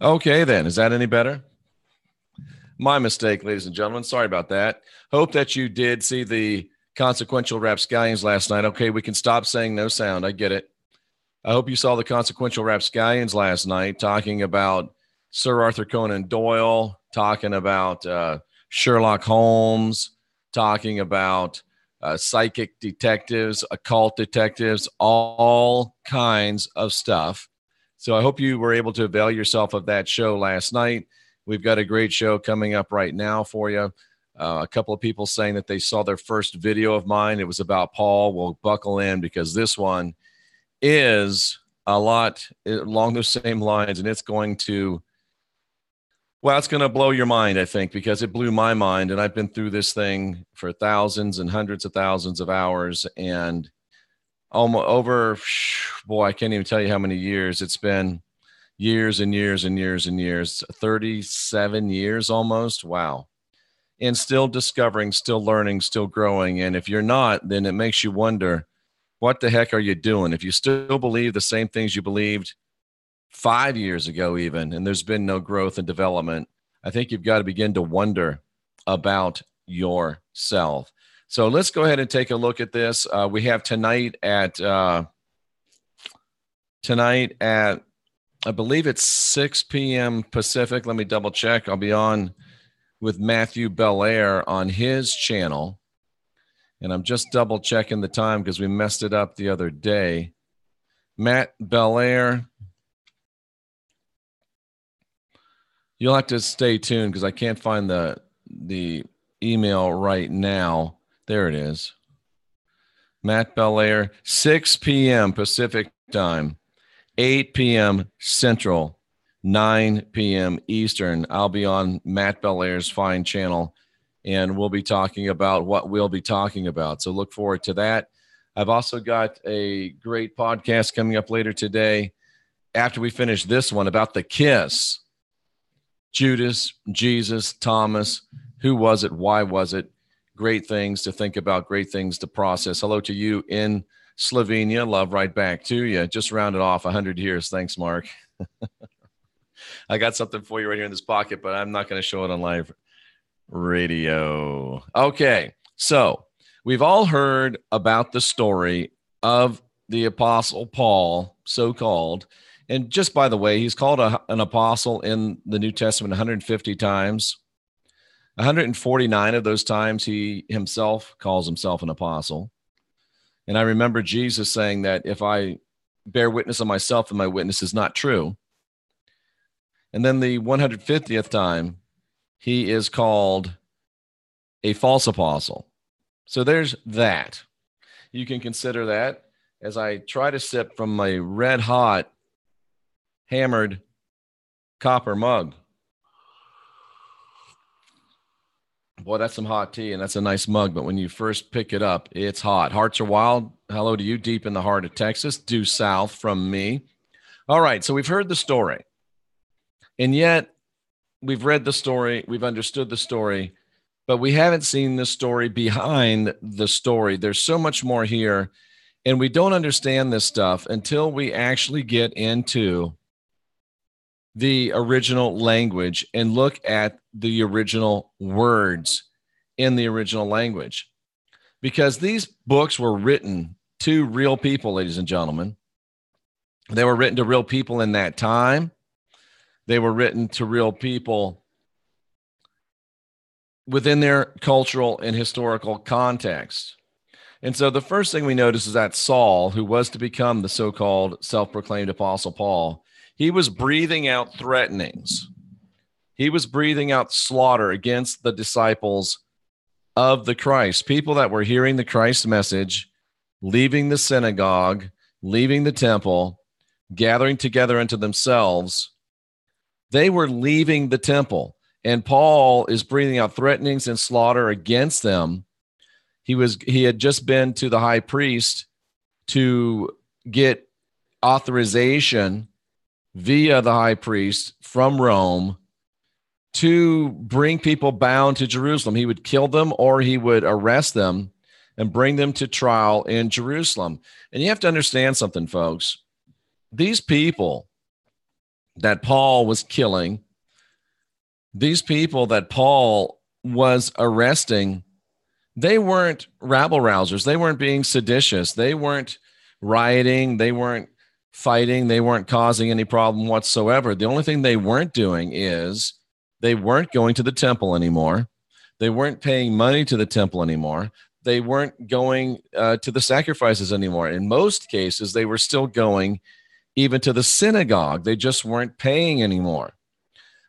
Okay, then. Is that any better? My mistake, ladies and gentlemen. Sorry about that. Hope that you did see the consequential rapscallions last night. Okay, we can stop saying no sound. I get it. I hope you saw the consequential rapscallions last night talking about Sir Arthur Conan Doyle, talking about Sherlock Holmes, talking about psychic detectives, occult detectives, all kinds of stuff. So I hope you were able to avail yourself of that show last night. We've got a great show coming up right now for you. A couple of people saying that they saw their first video of mine. It was about Paul. Well, buckle in because this one is a lot along those same lines, and it's going to blow your mind, I think, because it blew my mind, and I've been through this thing for thousands and hundreds of thousands of hours, and almost over, boy, I can't even tell you how many years. It's been years and years and years and years, 37 years almost. Wow. And still discovering, still learning, still growing. And if you're not, then it makes you wonder, what the heck are you doing? If you still believe the same things you believed 5 years ago, even, and there's been no growth and development, I think you've got to begin to wonder about yourself. So let's go ahead and take a look at this. We have tonight at I believe it's 6 p.m. Pacific. Let me double check. I'll be on with Matthew Belair on his channel. And I'm just double checking the time because we messed it up the other day. Matt Belair. You'll have to stay tuned because I can't find the email right now. There it is. Matt Belair, 6 p.m. Pacific time, 8 p.m. Central, 9 p.m. Eastern. I'll be on Matt Belair's fine channel, and we'll be talking about what we'll be talking about. So look forward to that. I've also got a great podcast coming up later today after we finish this one about the kiss. Judas, Jesus, Thomas, who was it? Why was it? Great things to think about, great things to process. Hello to you in Slovenia. Love right back to you. Just rounded off 100 years. Thanks, Mark. I got something for you right here in this pocket, but I'm not going to show it on live radio. Okay, so we've all heard about the story of the Apostle Paul, so-called. And just by the way, he's called an apostle in the New Testament 150 times. 149 of those times he himself calls himself an apostle. And I remember Jesus saying that if I bear witness of myself, then my witness is not true. And then the 150th time, he is called a false apostle. So there's that. You can consider that as I try to sip from my red hot hammered copper mug. Boy, that's some hot tea, and that's a nice mug. But when you first pick it up, it's hot. Hearts are wild. Hello to you deep in the heart of Texas, due south from me. All right, so we've heard the story. And yet we've read the story. We've understood the story. But we haven't seen the story behind the story. There's so much more here. And we don't understand this stuff until we actually get into the original language and look at the original words in the original language. Because these books were written to real people, ladies and gentlemen. They were written to real people in that time. They were written to real people within their cultural and historical context. And so the first thing we notice is that Saul, who was to become the so-called self-proclaimed Apostle Paul, he was breathing out threatenings. He was breathing out slaughter against the disciples of the Christ, people that were hearing the Christ message, leaving the synagogue, leaving the temple, gathering together unto themselves. They were leaving the temple, and Paul is breathing out threatenings and slaughter against them. He had just been to the high priest to get authorization via the high priest from Rome to bring people bound to Jerusalem. He would kill them or he would arrest them and bring them to trial in Jerusalem. And you have to understand something, folks. These people that Paul was killing, these people that Paul was arresting, they weren't rabble rousers. They weren't being seditious. They weren't rioting. They weren't fighting. They weren't causing any problem whatsoever. The only thing they weren't doing is they weren't going to the temple anymore. They weren't paying money to the temple anymore. They weren't going to the sacrifices anymore. In most cases, they were still going even to the synagogue. They just weren't paying anymore.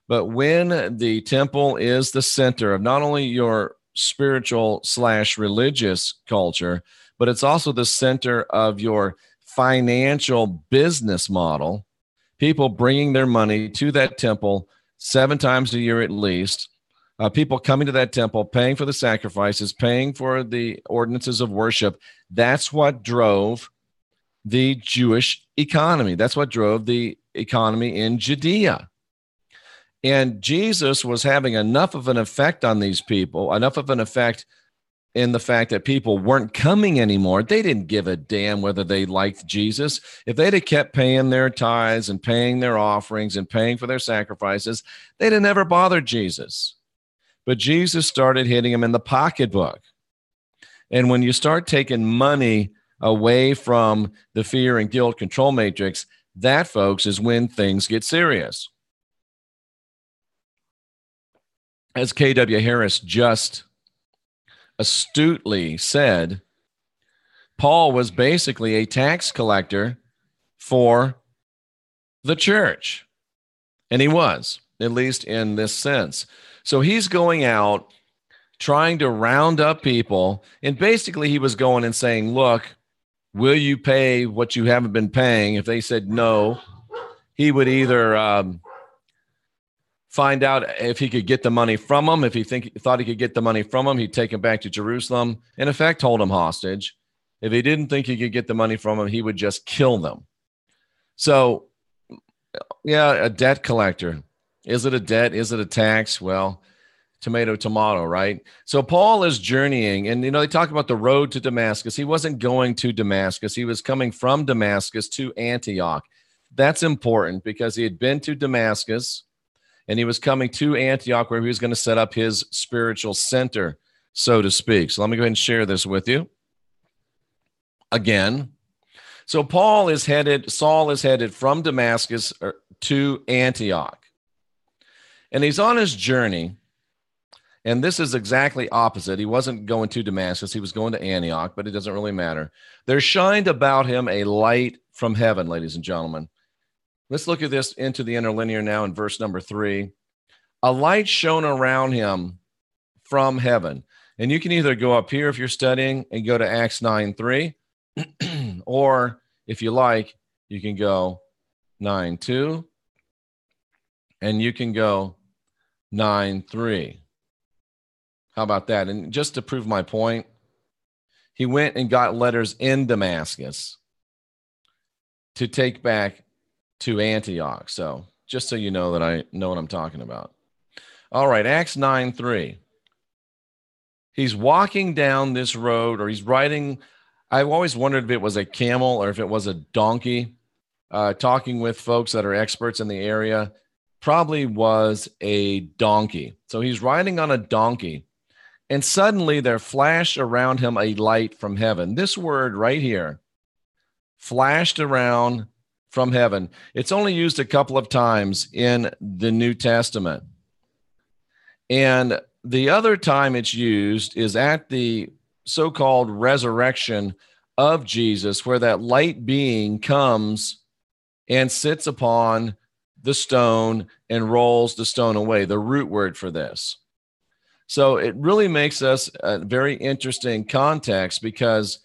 But when the temple is the center of not only your spiritual/religious culture, but it's also the center of your financial business model, people bringing their money to that temple 7 times a year at least, people coming to that temple, paying for the sacrifices, paying for the ordinances of worship. That's what drove the Jewish economy. That's what drove the economy in Judea. And Jesus was having enough of an effect on these people, enough of an effect in the fact that people weren't coming anymore. They didn't give a damn whether they liked Jesus. If they'd have kept paying their tithes and paying their offerings and paying for their sacrifices, they'd have never bothered Jesus. But Jesus started hitting them in the pocketbook. And when you start taking money away from the fear and guilt control matrix, that, folks, is when things get serious. As K.W. Harris just astutely said, Paul was basically a tax collector for the church. And he was, at least in this sense. So he's going out trying to round up people. And basically he was going and saying, look, will you pay what you haven't been paying? If they said no, he would either find out if he could get the money from them. If he thought he could get the money from them, he'd take him back to Jerusalem. In effect, hold him hostage. If he didn't think he could get the money from them, he would just kill them. So, yeah, a debt collector. Is it a debt? Is it a tax? Well, tomato, tomato, right? So Paul is journeying, and, they talk about the road to Damascus. He wasn't going to Damascus. He was coming from Damascus to Antioch. That's important because he had been to Damascus, and he was coming to Antioch where he was going to set up his spiritual center, so to speak. So let me go ahead and share this with you again. So Saul is headed from Damascus to Antioch. And he's on his journey, and this is exactly opposite. He wasn't going to Damascus. He was going to Antioch, but it doesn't really matter. There shined about him a light from heaven, ladies and gentlemen. Let's look at this into the interlinear now in verse number 3. A light shone around him from heaven. And you can either go up here if you're studying and go to Acts 9:3, or if you like, you can go 9:2, and you can go 9:3. How about that? And just to prove my point, he went and got letters in Damascus to take back to Antioch. So just so you know that I know what I'm talking about. All right, Acts 9:3. He's walking down this road, or he's riding. I've always wondered if it was a camel or if it was a donkey, talking with folks that are experts in the area. Probably was a donkey. So he's riding on a donkey, and suddenly there flashed around him a light from heaven. This word right here, flashed around from heaven. It's only used a couple of times in the New Testament. And the other time it's used is at the so-called resurrection of Jesus, where that light being comes and sits upon the stone and rolls the stone away, the root word for this. So it really makes us a very interesting context, because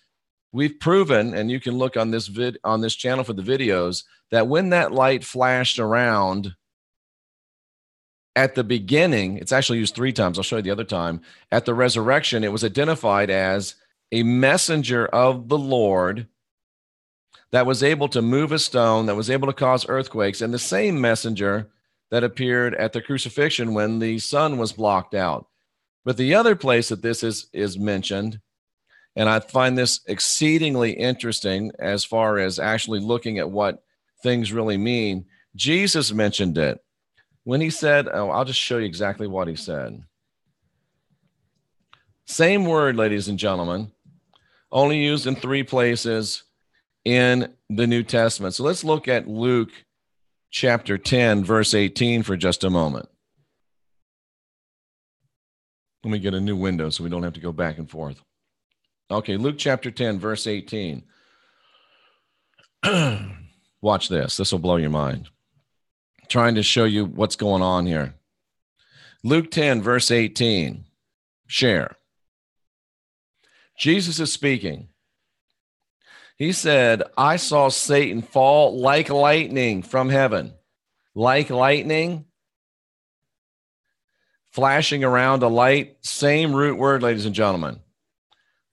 we've proven, and you can look on this on this channel for the videos, that when that light flashed around at the beginning, it's actually used 3 times. I'll show you the other time. At the resurrection, it was identified as a messenger of the Lord that was able to move a stone, that was able to cause earthquakes, and the same messenger that appeared at the crucifixion when the sun was blocked out. But the other place that this is mentioned, and I find this exceedingly interesting as far as actually looking at what things really mean, Jesus mentioned it when he said, I'll just show you exactly what he said. Same word, ladies and gentlemen, only used in 3 places in the New Testament. So let's look at Luke chapter 10, verse 18 for just a moment. Let me get a new window so we don't have to go back and forth. Okay, Luke chapter 10, verse 18. Watch this. This will blow your mind. I'm trying to show you what's going on here. Luke 10, verse 18. Share. Jesus is speaking. He said, I saw Satan fall like lightning from heaven. Like lightning, flashing around a light. Same root word, ladies and gentlemen.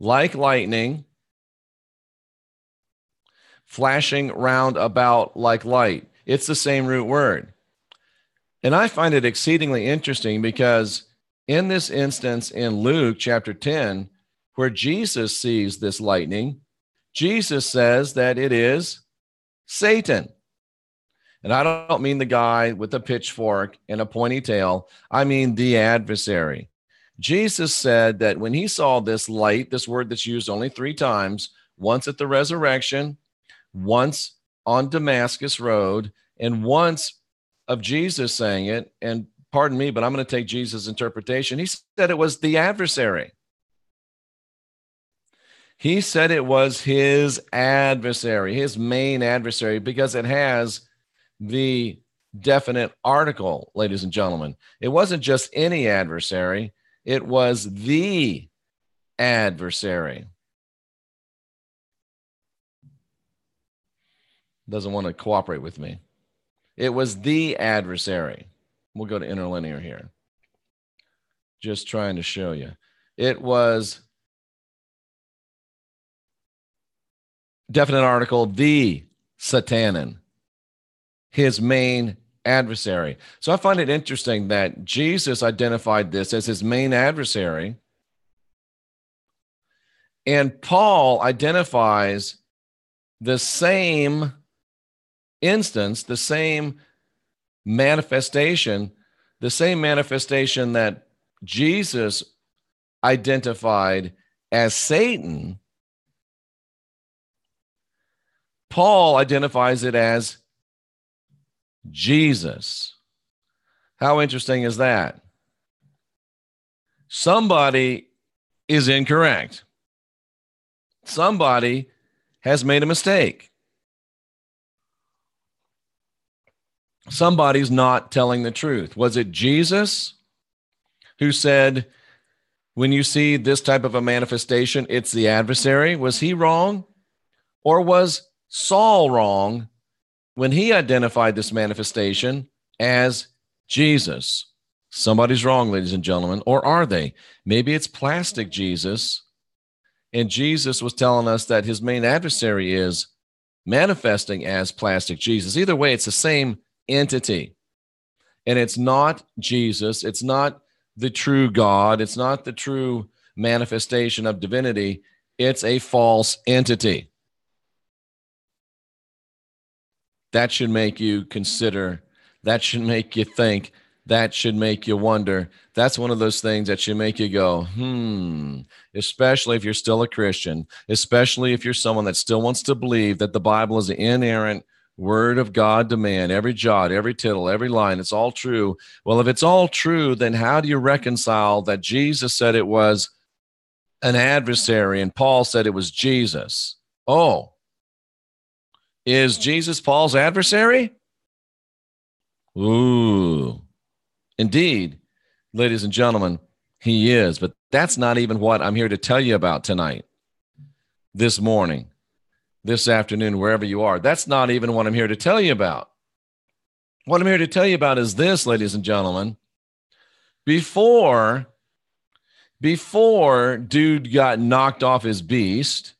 Like lightning, flashing round about like light. It's the same root word. And I find it exceedingly interesting because in this instance in Luke chapter 10, where Jesus sees this lightning, Jesus says that it is Satan. And I don't mean the guy with a pitchfork and a pointy tail. I mean the adversary. Jesus said that when he saw this light, this word that's used only 3 times, once at the resurrection, once on Damascus Road, and once of Jesus saying it, and pardon me, but I'm going to take Jesus' interpretation. He said it was the adversary. He said it was his adversary, his main adversary, because it has the definite article, ladies and gentlemen. It wasn't just any adversary. It was the adversary. Doesn't want to cooperate with me. It was the adversary. We'll go to interlinear here. Just trying to show you. It was definite article, the Satanan, his main adversary. So I find it interesting that Jesus identified this as his main adversary. And Paul identifies the same instance, the same manifestation that Jesus identified as Satan. Paul identifies it as Jesus. How interesting is that? Somebody is incorrect. Somebody has made a mistake. Somebody's not telling the truth. Was it Jesus who said, when you see this type of a manifestation, it's the adversary? Was he wrong? Or was Saul wrong when he identified this manifestation as Jesus? Somebody's wrong, ladies and gentlemen. Or are they? Maybe it's plastic Jesus, and Jesus was telling us that his main adversary is manifesting as plastic Jesus. Either way, it's the same entity. And it's not Jesus. It's not the true God. It's not the true manifestation of divinity. It's a false entity. That should make you consider. That should make you think. That should make you wonder. That's one of those things that should make you go, especially if you're still a Christian, especially if you're someone that still wants to believe that the Bible is the inerrant word of God to man, every jot, every tittle, every line, it's all true. Well, if it's all true, then how do you reconcile that Jesus said it was an adversary and Paul said it was Jesus? Oh, is Jesus Paul's adversary? Ooh, indeed, ladies and gentlemen, he is. But that's not even what I'm here to tell you about tonight, this morning, this afternoon, wherever you are. That's not even what I'm here to tell you about. What I'm here to tell you about is this, ladies and gentlemen. Before dude got knocked off his beast,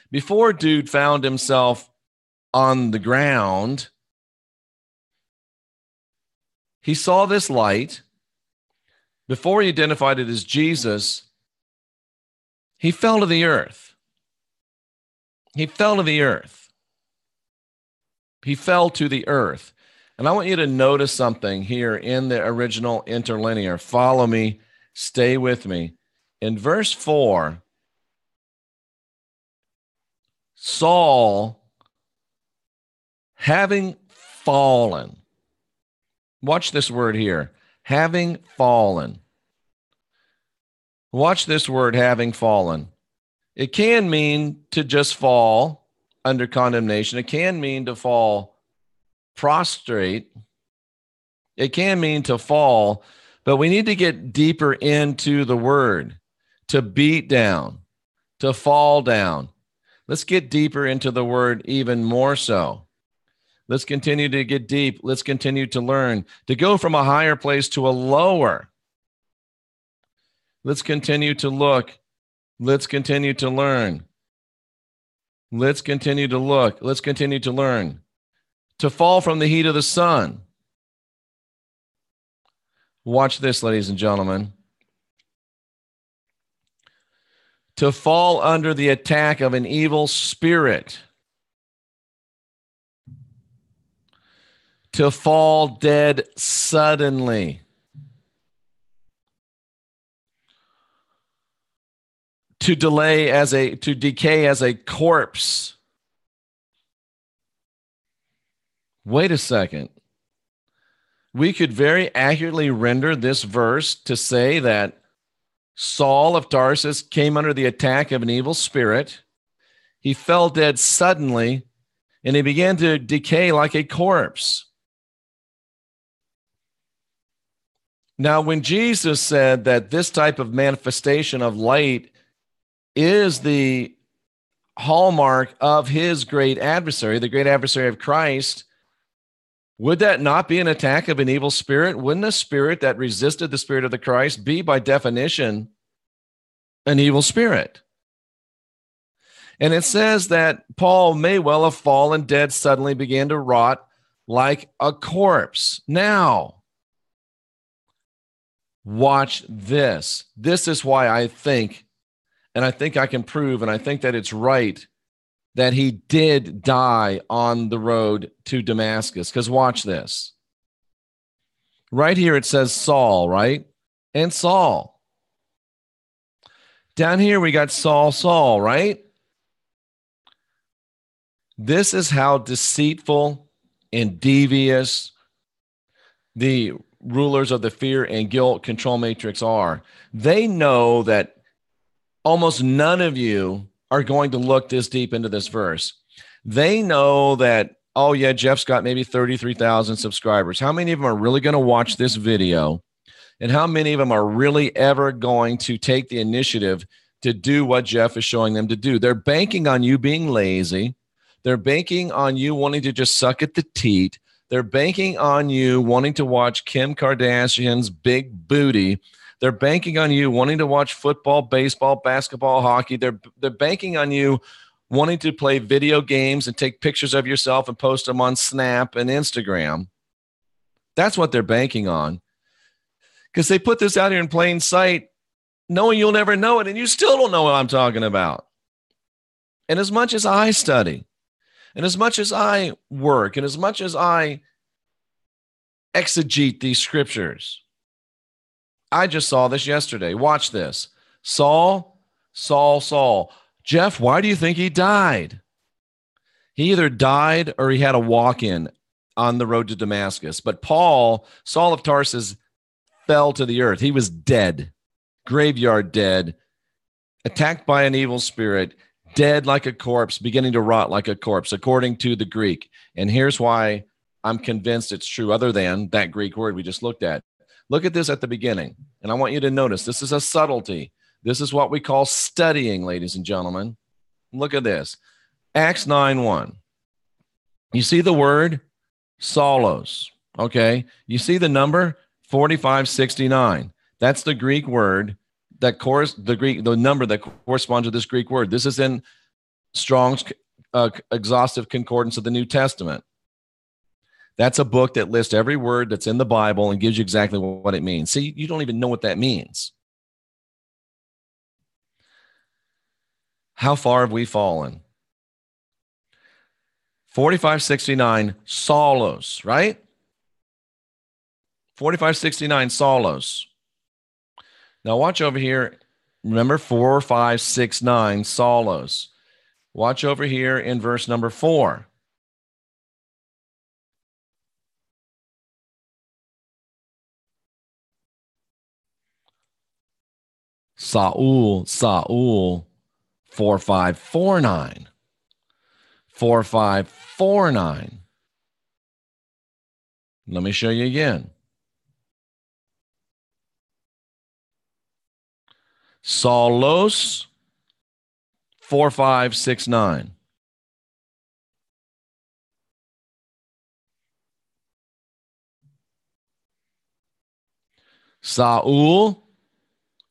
before dude found himself on the ground, he saw this light. Before he identified it as Jesus, he fell to the earth. He fell to the earth. He fell to the earth. And I want you to notice something here in the original interlinear. Follow me, stay with me. In verse 4, Saul, having fallen. Watch this word here. Having fallen. Watch this word, having fallen. It can mean to just fall under condemnation. It can mean to fall prostrate. It can mean to fall, but we need to get deeper into the word, to beat down, to fall down. Let's get deeper into the word even more so. Let's continue to get deep. Let's continue to learn, to go from a higher place to a lower. Let's continue to look. Let's continue to learn. Let's continue to look. Let's continue to learn. To fall from the heat of the sun. Watch this, ladies and gentlemen. To fall under the attack of an evil spirit. To fall dead suddenly. To decay as a corpse. Wait a second. We could very accurately render this verse to say that Saul of Tarsus came under the attack of an evil spirit. He fell dead suddenly, and he began to decay like a corpse. Now, when Jesus said that this type of manifestation of light is the hallmark of his great adversary, the great adversary of Christ, would that not be an attack of an evil spirit? Wouldn't a spirit that resisted the spirit of the Christ be, by definition, an evil spirit? And it says that Paul may well have fallen dead suddenly, began to rot like a corpse. Now, watch this. This is why I think, and I think I can prove, and I think that it's right, that he did die on the road to Damascus. Because watch this. Right here it says Saul, right? And Saul. Down here we got Saul, Saul, right? This is how deceitful and devious the rulers of the fear and guilt control matrix are. They know that almost none of you are going to look this deep into this verse. They know that, oh yeah, Jeff's got maybe 33,000 subscribers. How many of them are really going to watch this video? And how many of them are really ever going to take the initiative to do what Jeff is showing them to do? They're banking on you being lazy. They're banking on you wanting to just suck at the teat. They're banking on you wanting to watch Kim Kardashian's big booty. They're banking on you wanting to watch football, baseball, basketball, hockey. They're banking on you wanting to play video games and take pictures of yourself and post them on Snap and Instagram. That's what they're banking on. Because they put this out here in plain sight, knowing you'll never know it, and you still don't know what I'm talking about. And as much as I study, and as much as I work, and as much as I exegete these scriptures, I just saw this yesterday. Watch this. Saul, Saul, Saul. Jeff, why do you think he died? He either died or he had a walk-in on the road to Damascus. But Paul, Saul of Tarsus, fell to the earth. He was dead, graveyard dead, attacked by an evil spirit, dead like a corpse, beginning to rot like a corpse, according to the Greek. And here's why I'm convinced it's true, other than that Greek word we just looked at. Look at this at the beginning, and I want you to notice this is a subtlety. This is what we call studying, ladies and gentlemen. Look at this. Acts 9:1. You see the word Saulos, okay? You see the number 4569. That's the Greek word that the number that corresponds to this Greek word. This is in Strong's exhaustive concordance of the New Testament. That's a book that lists every word that's in the Bible and gives you exactly what it means. See, you don't even know what that means. How far have we fallen? 4569, Saulos, right? 4569, Saulos. Now watch over here. Remember 4569, Saulos. Watch over here in verse number 4. Saul, Saul, 4549. 4549. Let me show you again. Saulos, 4569. Saul,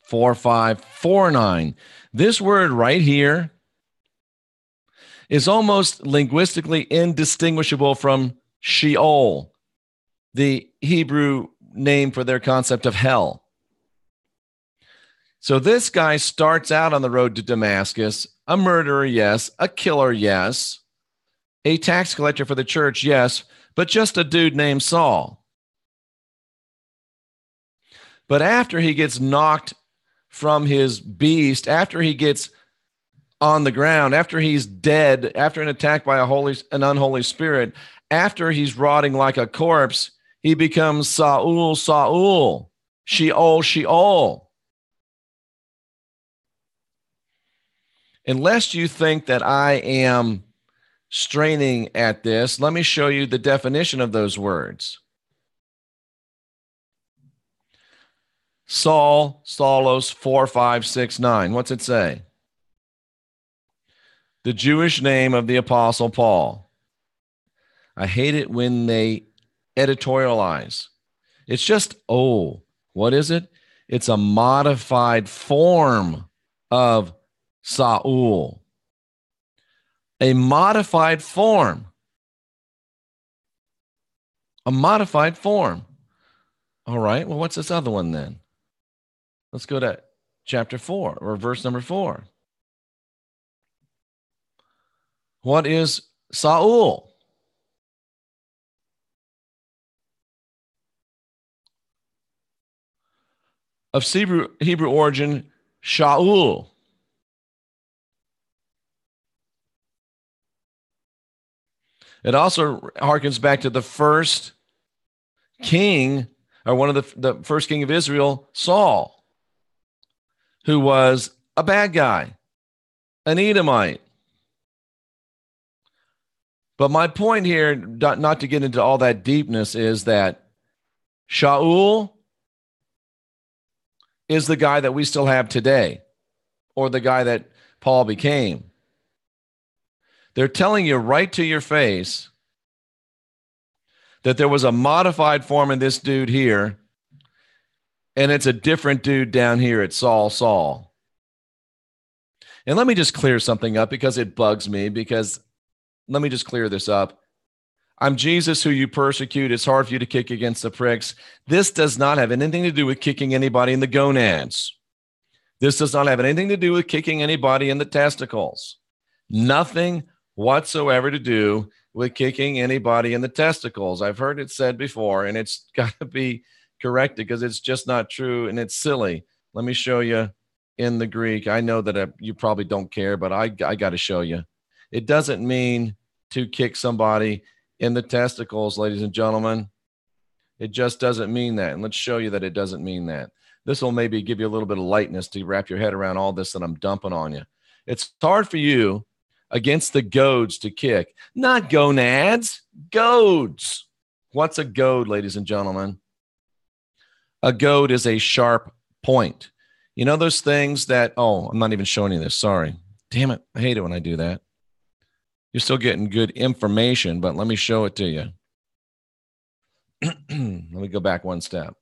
4549. This word right here is almost linguistically indistinguishable from Sheol, the Hebrew name for their concept of hell. So this guy starts out on the road to Damascus, a murderer, yes, a killer, yes, a tax collector for the church, yes, but just a dude named Saul. But after he gets knocked from his beast, after he gets on the ground, after he's dead, after an attack by an unholy spirit, after he's rotting like a corpse, he becomes Saul, Saul, Sheol, Sheol. Unless you think that I am straining at this, let me show you the definition of those words. Saul, Saulos, 4569. What's it say? The Jewish name of the Apostle Paul. I hate it when they editorialize. It's just, what is it? It's a modified form of Saul. A modified form. A modified form. All right, well, what's this other one then? Let's go to chapter 4 or verse number 4. What is Saul? Of Hebrew origin, Shaul. It also harkens back to the first king, or one of the first king of Israel, Saul, who was a bad guy, an Edomite. But my point here, not to get into all that deepness, is that Shaul is the guy that we still have today, or the guy that Paul became. They're telling you right to your face that there was a modified form in this dude here, and it's a different dude down here at Saul. And let me just clear something up because it bugs me, because let me just clear this up. I'm Jesus who you persecute. It's hard for you to kick against the pricks. This does not have anything to do with kicking anybody in the gonads. This does not have anything to do with kicking anybody in the testicles. Nothing whatsoever to do with kicking anybody in the testicles. I've heard it said before, and it's got to be corrected because it's just not true and it's silly. Let me show you in the Greek. I know that you probably don't care, but I got to show you. It doesn't mean to kick somebody in the testicles, ladies and gentlemen. It just doesn't mean that. And let's show you that it doesn't mean that. This will maybe give you a little bit of lightness to wrap your head around all this that I'm dumping on you. It's hard for you against the goads to kick. Not gonads, goads. What's a goad, ladies and gentlemen? A goad is a sharp point. You know those things that, I'm not even showing you this. Sorry. Damn it. I hate it when I do that. You're still getting good information, but let me show it to you. Let me go back one step.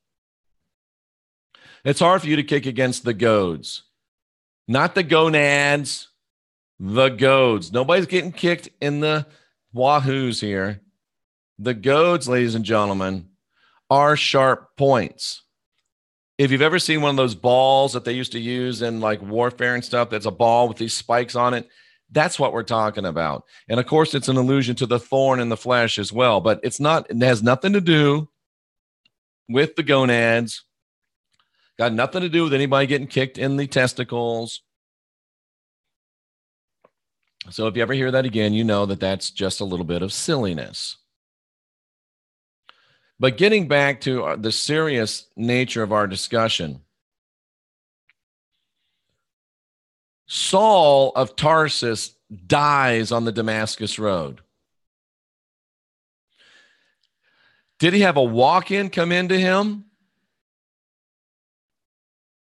It's hard for you to kick against the goads, not the gonads, the goads. Nobody's getting kicked in the wahoos here. The goads, ladies and gentlemen, are sharp points. If you've ever seen one of those balls that they used to use in like warfare and stuff, that's a ball with these spikes on it. That's what we're talking about. And of course, it's an allusion to the thorn in the flesh as well, but it has nothing to do with the gonads. Got nothing to do with anybody getting kicked in the testicles. So if you ever hear that again, you know that that's just a little bit of silliness. But getting back to the serious nature of our discussion, Saul of Tarsus dies on the Damascus road. Did he have a walk-in come into him?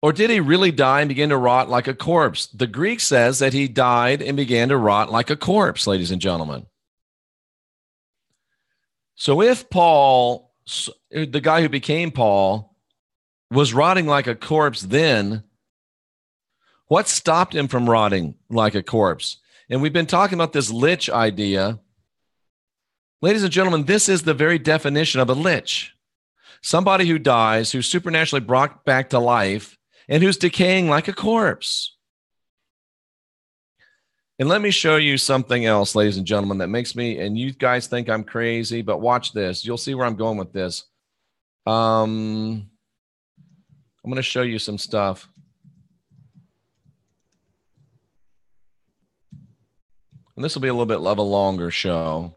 Or did he really die and begin to rot like a corpse? The Greek says that he died and began to rot like a corpse, ladies and gentlemen. So if Paul, the guy who became Paul, was rotting like a corpse then, what stopped him from rotting like a corpse? And we've been talking about this lich idea. Ladies and gentlemen, this is the very definition of a lich. Somebody who dies, who's supernaturally brought back to life, and who's decaying like a corpse. And let me show you something else, ladies and gentlemen, that makes me, and you guys think I'm crazy, but watch this. You'll see where I'm going with this. I'm going to show you some stuff. And this will be a little bit of a longer show.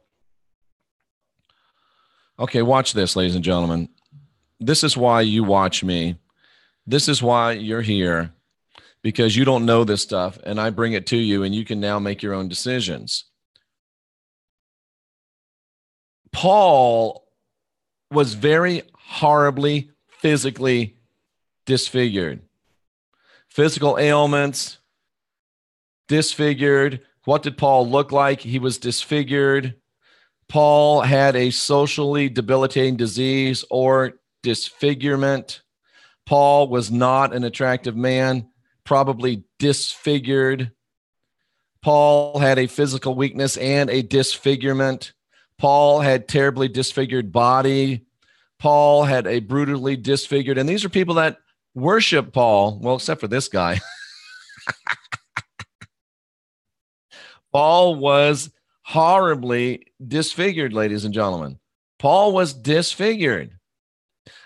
Okay, watch this, ladies and gentlemen. This is why you watch me. This is why you're here, because you don't know this stuff, and I bring it to you, and you can now make your own decisions. Paul was very horribly physically disfigured. Physical ailments, disfigured. What did Paul look like? He was disfigured. Paul had a socially debilitating disease or disfigurement. Paul was not an attractive man, probably disfigured. Paul had a physical weakness and a disfigurement. Paul had terribly disfigured body. Paul had a brutally disfigured, and these are people that worship Paul, well, except for this guy. Paul was horribly disfigured, ladies and gentlemen. Paul was disfigured.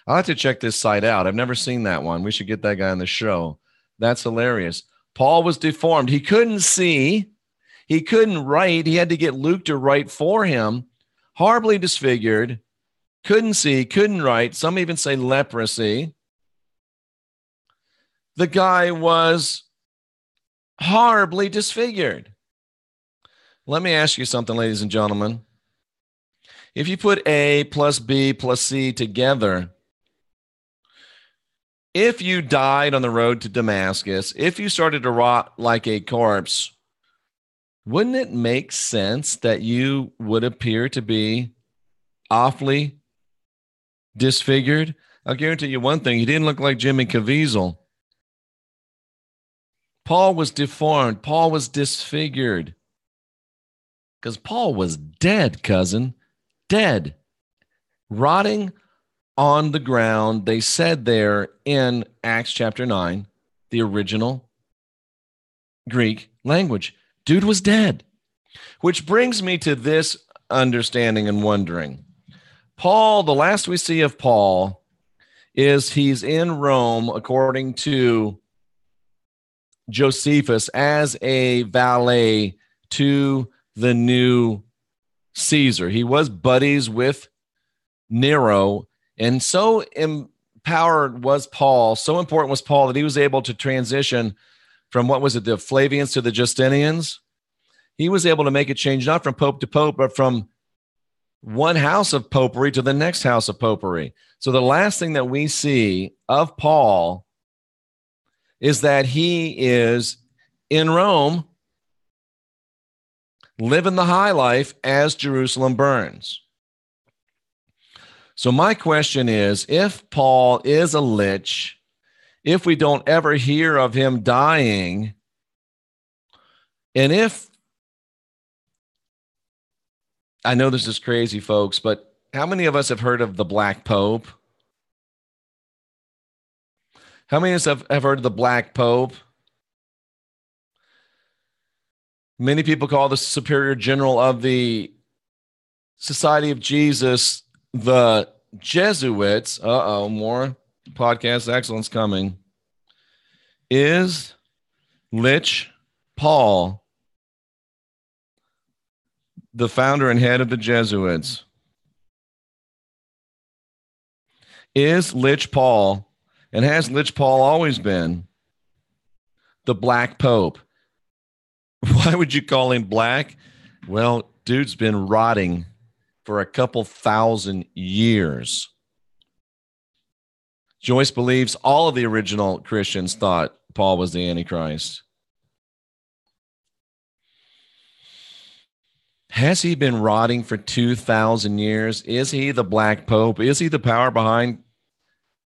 I'll have to check this site out. I've never seen that one. We should get that guy on the show. That's hilarious. Paul was deformed. He couldn't see. He couldn't write. He had to get Luke to write for him. Horribly disfigured. Couldn't see, couldn't write. Some even say leprosy. The guy was horribly disfigured. Let me ask you something, ladies and gentlemen. If you put A plus B plus C together, if you died on the road to Damascus, if you started to rot like a corpse, wouldn't it make sense that you would appear to be awfully disfigured? I'll guarantee you one thing. He didn't look like Jimmy Caviezel. Paul was deformed. Paul was disfigured. Because Paul was dead, cousin. Dead. Rotting on the ground. They said there in Acts chapter 9, the original Greek language. Dude was dead. Which brings me to this understanding and wondering. Paul, the last we see of Paul is he's in Rome, according to Josephus, as a valet to the new Caesar. He was buddies with Nero, and so empowered was Paul, so important was Paul that he was able to transition from, what was it, the Flavians to the Justinians. He was able to make a change, not from pope to pope, but from one house of popery to the next house of popery. So the last thing that we see of Paul is that he is in Rome, living the high life as Jerusalem burns. So my question is, if Paul is a lich, if we don't ever hear of him dying, and if, I know this is crazy, folks, but how many of us have heard of the Black Pope? How many of us have heard of the Black Pope? Many people call the superior general of the Society of Jesus the Jesuits, more podcast excellence coming. Is Lich Paul the founder and head of the Jesuits? Is Lich Paul, and has Lich Paul always been, the Black Pope? Why would you call him black? Well, dude's been rotting for a couple thousand years. Joyce believes all of the original Christians thought Paul was the Antichrist. Has he been rotting for 2,000 years? Is he the Black Pope? Is he the power behind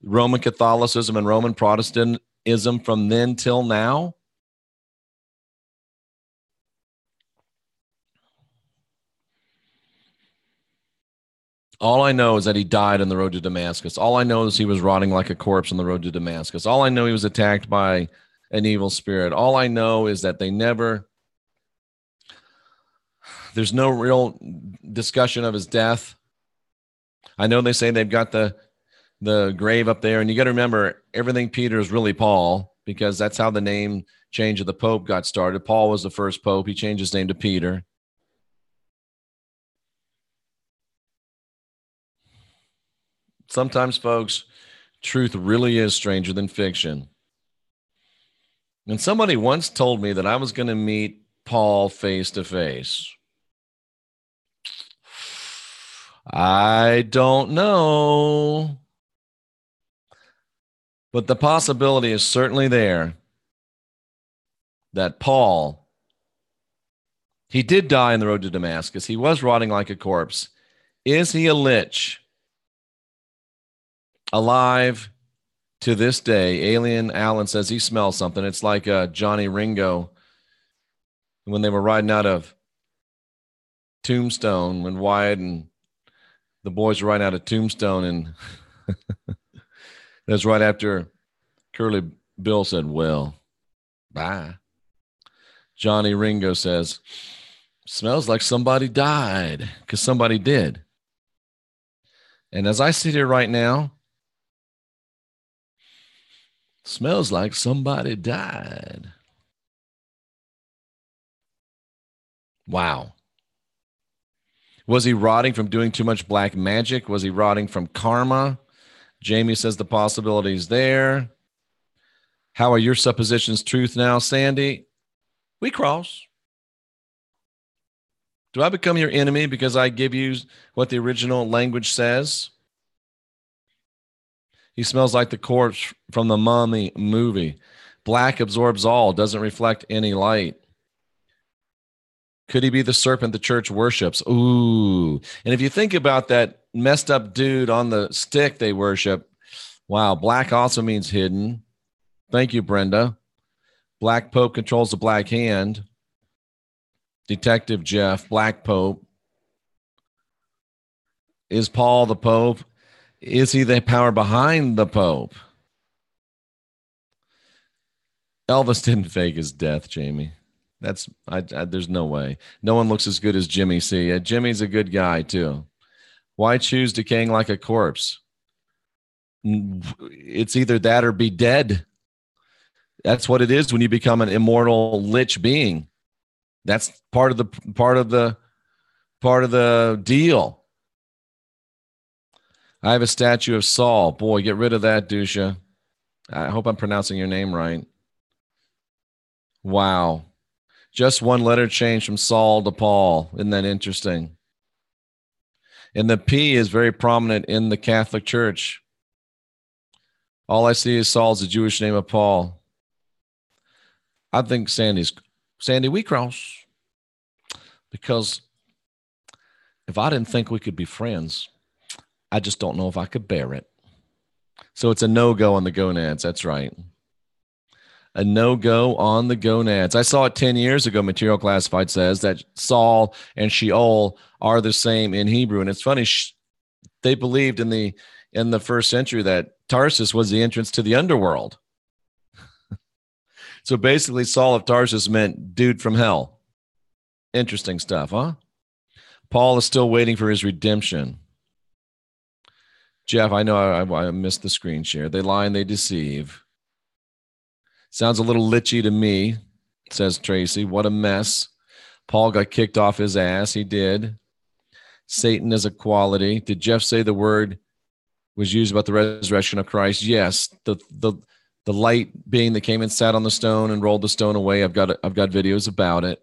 Roman Catholicism and Roman Protestantism from then till now? All I know is that he died on the road to Damascus. All I know is he was rotting like a corpse on the road to Damascus. All I know, he was attacked by an evil spirit. All I know is that there's no real discussion of his death. I know they say they've got the grave up there, and you got to remember, everything Peter is really Paul, because that's how the name change of the Pope got started. Paul was the first Pope. He changed his name to Peter. Sometimes, folks, truth really is stranger than fiction. And somebody once told me that I was going to meet Paul face to face. I don't know. But the possibility is certainly there that Paul, he did die on the road to Damascus. He was rotting like a corpse. Is he a lich? Alive to this day. Alien Allen says he smells something. It's like Johnny Ringo when they were riding out of Tombstone, when Wyatt and the boys were riding out of Tombstone, and that's right after Curly Bill said, well, bye. Johnny Ringo says, smells like somebody died, because somebody did. And as I sit here right now, smells like somebody died. Wow. Was he rotting from doing too much black magic? Was he rotting from karma? Jamie says the possibility is there. How are your suppositions truth now, Sandy? We cross. Do I become your enemy because I give you what the original language says? He smells like the corpse from the Mummy movie. Black absorbs all, doesn't reflect any light. Could he be the serpent the church worships? Ooh. And if you think about that messed up dude on the stick they worship, wow, black also means hidden. Thank you, Brenda. Black Pope controls the black hand. Detective Jeff, Black Pope. Is Paul the Pope? Is he the power behind the Pope? Elvis didn't fake his death, Jamie. There's no way. No one looks as good as Jimmy C. Jimmy's a good guy, too. Why choose decaying like a corpse? It's either that or be dead. That's what it is when you become an immortal lich being. That's part of the deal. I have a statue of Saul. Boy, get rid of that, Dusha. I hope I'm pronouncing your name right. Wow. Just one letter change from Saul to Paul. Isn't that interesting? And the P is very prominent in the Catholic Church. All I see is Saul's the Jewish name of Paul. I think Sandy, we cross. Because if I didn't think we could be friends, I just don't know if I could bear it. So it's a no-go on the gonads. That's right. A no-go on the gonads. I saw it 10 years ago. Material Classified says that Saul and Sheol are the same in Hebrew. And it's funny, they believed in the first century that Tarsus was the entrance to the underworld. So basically, Saul of Tarsus meant dude from hell. Interesting stuff, huh? Paul is still waiting for his redemption. Jeff, I know I missed the screen share. They lie and they deceive. Sounds a little litchy to me, says Tracy. What a mess. Paul got kicked off his ass. He did. Satan is a quality. Did Jeff say the word was used about the resurrection of Christ? Yes. The light being that came and sat on the stone and rolled the stone away. I've got videos about it.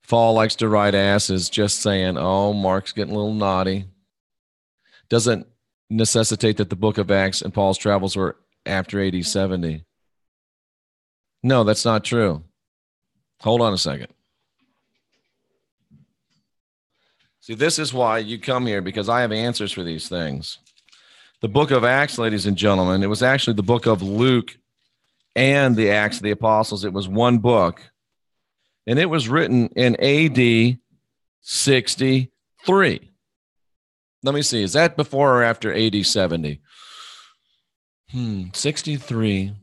Fall likes to ride asses, just saying. Oh, Mark's getting a little naughty. Doesn't necessitate that the book of Acts and Paul's travels were after AD 70. No, that's not true. Hold on a second. See, this is why you come here, because I have answers for these things. The book of Acts, ladies and gentlemen, it was actually the book of Luke and the Acts of the Apostles. It was one book. And it was written in AD 63. Let me see. Is that before or after AD 70? 63,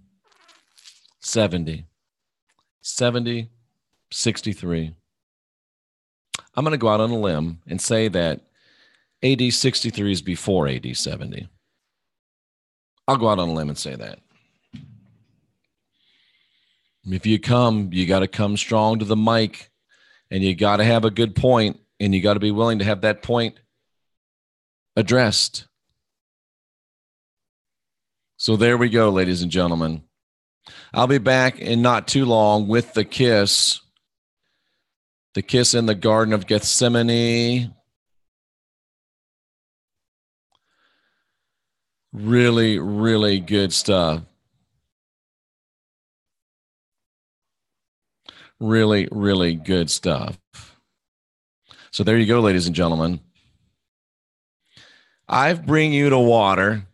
70, 70, 63. I'm going to go out on a limb and say that AD 63 is before AD 70. I'll go out on a limb and say that. If you come, you got to come strong to the mic, and you got to have a good point, and you got to be willing to have that point addressed. So there we go, ladies and gentlemen. I'll be back in not too long with the kiss in the Garden of Gethsemane. Really, really good stuff. Really, really good stuff. So there you go, ladies and gentlemen. I bring you to water.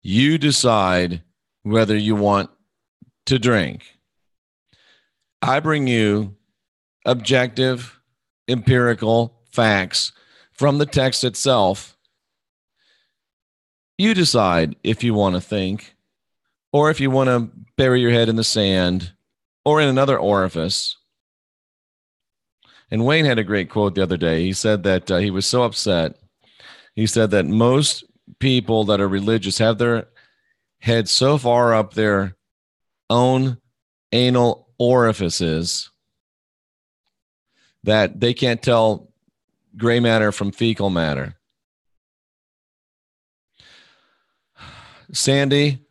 You decide whether you want to drink. I bring you objective, empirical facts from the text itself. You decide if you want to think, or if you want to bury your head in the sand or in another orifice. And Wayne had a great quote the other day. He said that he was so upset. He said that most people that are religious have their head so far up their own anal orifices that they can't tell gray matter from fecal matter. Sandy,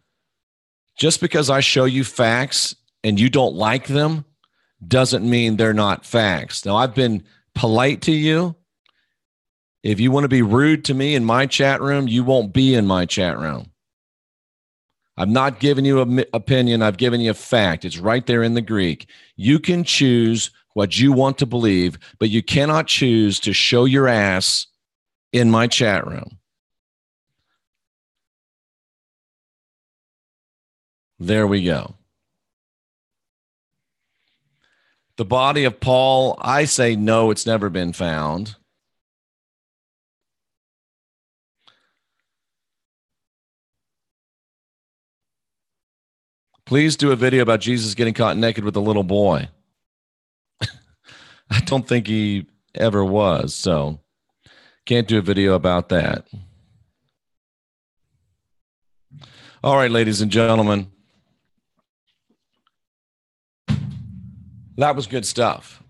just because I show you facts and you don't like them doesn't mean they're not facts. Now, I've been polite to you. If you want to be rude to me in my chat room, you won't be in my chat room. I've not given you an opinion. I've given you a fact. It's right there in the Greek. You can choose what you want to believe, but you cannot choose to show your ass in my chat room. There we go. The body of Paul, I say no, it's never been found. Please do a video about Jesus getting caught naked with a little boy. I don't think he ever was, so can't do a video about that. All right, ladies and gentlemen. That was good stuff.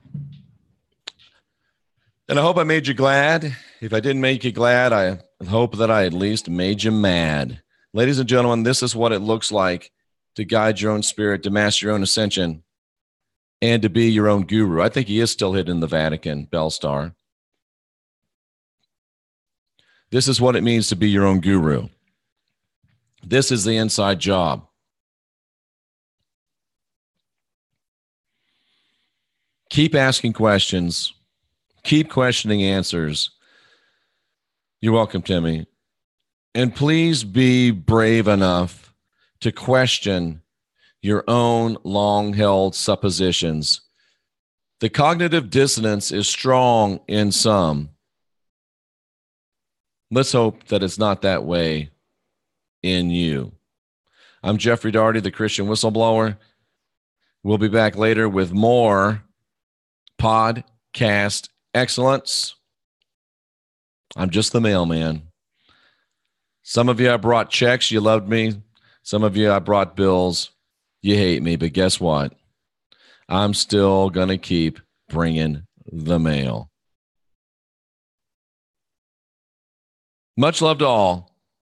And I hope I made you glad. If I didn't make you glad, I hope that I at least made you mad. Ladies and gentlemen, this is what it looks like to guide your own spirit, to master your own ascension, and to be your own guru. I think he is still hidden in the Vatican, Bellstar. This is what it means to be your own guru. This is the inside job. Keep asking questions. Keep questioning answers. You're welcome, Timmy. And please be brave enough to question your own long-held suppositions. The cognitive dissonance is strong in some. Let's hope that it's not that way in you. I'm Jeffrey Daugherty, the Christian Whistleblower. We'll be back later with more podcast excellence. I'm just the mailman. Some of you, I brought checks. You loved me. Some of you, I brought bills. You hate me. But guess what? I'm still going to keep bringing the mail. Much love to all.